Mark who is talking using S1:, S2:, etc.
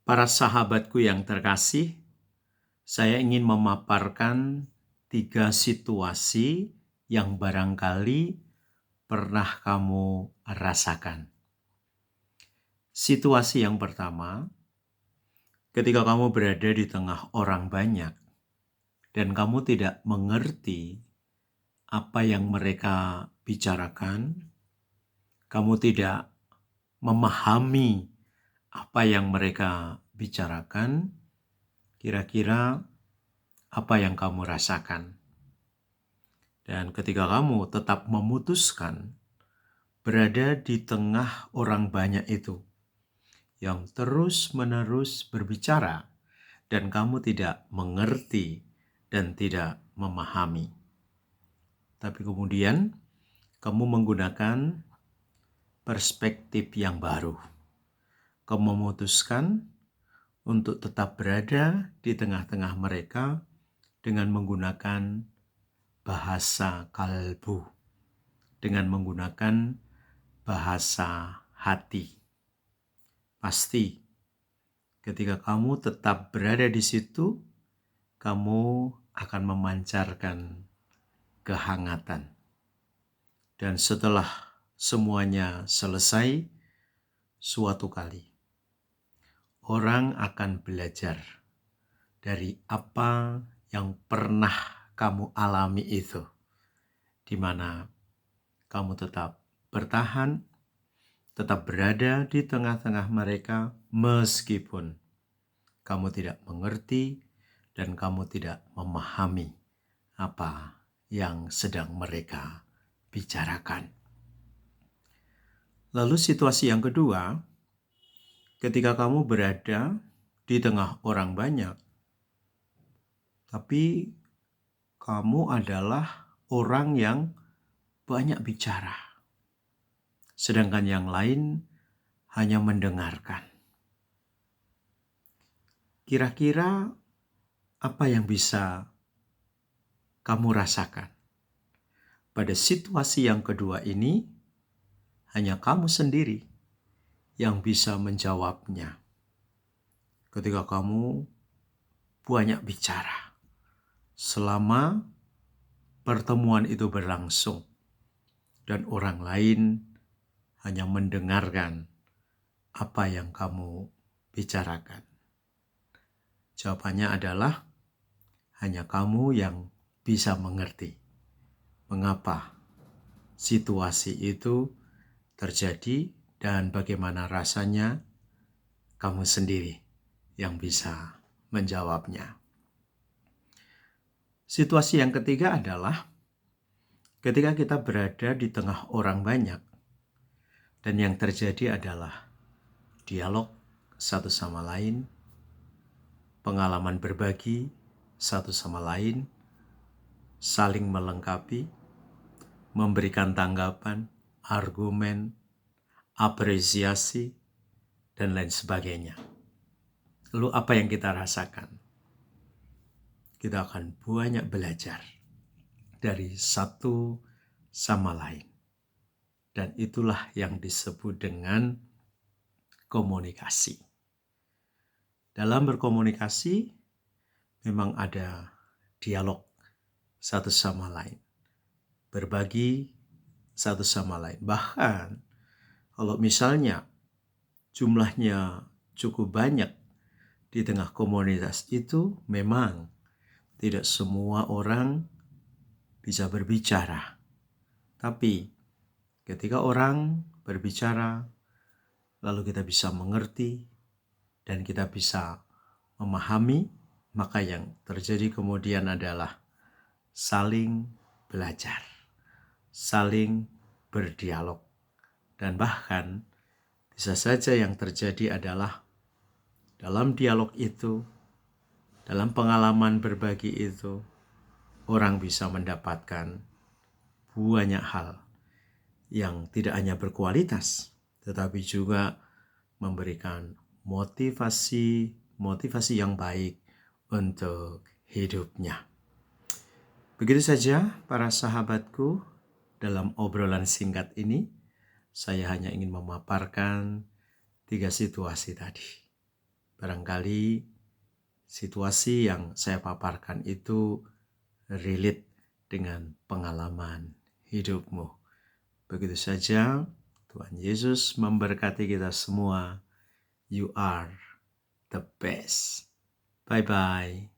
S1: Para sahabatku yang terkasih, saya ingin memaparkan 3 situasi yang barangkali pernah kamu rasakan. Situasi yang pertama, ketika kamu berada di tengah orang banyak dan kamu tidak mengerti apa yang mereka bicarakan, kamu tidak memahami apa yang mereka bicarakan, kira-kira apa yang kamu rasakan. Dan ketika kamu tetap memutuskan berada di tengah orang banyak itu yang terus-menerus berbicara dan kamu tidak mengerti dan tidak memahami. Tapi kemudian kamu menggunakan perspektif yang baru. Kamu memutuskan untuk tetap berada di tengah-tengah mereka dengan menggunakan bahasa kalbu, dengan menggunakan bahasa hati. Pasti ketika kamu tetap berada di situ, kamu akan memancarkan kehangatan. Dan setelah semuanya selesai, suatu kali orang akan belajar dari apa yang pernah kamu alami itu, di mana kamu tetap bertahan, tetap berada di tengah-tengah mereka meskipun kamu tidak mengerti dan kamu tidak memahami apa yang sedang mereka bicarakan. Lalu situasi yang kedua, ketika kamu berada di tengah orang banyak, tapi kamu adalah orang yang banyak bicara, sedangkan yang lain hanya mendengarkan. Kira-kira apa yang bisa kamu rasakan? Pada situasi yang kedua ini, hanya kamu sendiri yang bisa menjawabnya. Ketika kamu banyak bicara, selama pertemuan itu berlangsung, dan orang lain hanya mendengarkan apa yang kamu bicarakan. Jawabannya adalah hanya kamu yang bisa mengerti mengapa situasi itu terjadi dan bagaimana rasanya. Kamu sendiri yang bisa menjawabnya. Situasi yang ketiga adalah ketika kita berada di tengah orang banyak dan yang terjadi adalah dialog satu sama lain, pengalaman berbagi satu sama lain, saling melengkapi, memberikan tanggapan, argumen, apresiasi, dan lain sebagainya. Lalu apa yang kita rasakan? Kita akan banyak belajar dari satu sama lain. Dan itulah yang disebut dengan komunikasi. Dalam berkomunikasi memang ada dialog satu sama lain, berbagi satu sama lain. Bahkan kalau misalnya jumlahnya cukup banyak di tengah komunitas itu, memang tidak semua orang bisa berbicara. Tapi ketika orang berbicara, lalu kita bisa mengerti dan kita bisa memahami, maka yang terjadi kemudian adalah saling belajar, saling berdialog. Dan bahkan bisa saja yang terjadi adalah dalam dialog itu, dalam pengalaman berbagi itu, orang bisa mendapatkan banyak hal yang tidak hanya berkualitas, tetapi juga memberikan motivasi yang baik untuk hidupnya. Begitu saja para sahabatku, dalam obrolan singkat ini, saya hanya ingin memaparkan 3 situasi tadi. Barangkali situasi yang saya paparkan itu relate dengan pengalaman hidupmu. Begitu saja, Tuhan Yesus memberkati kita semua. You are the best. Bye-bye.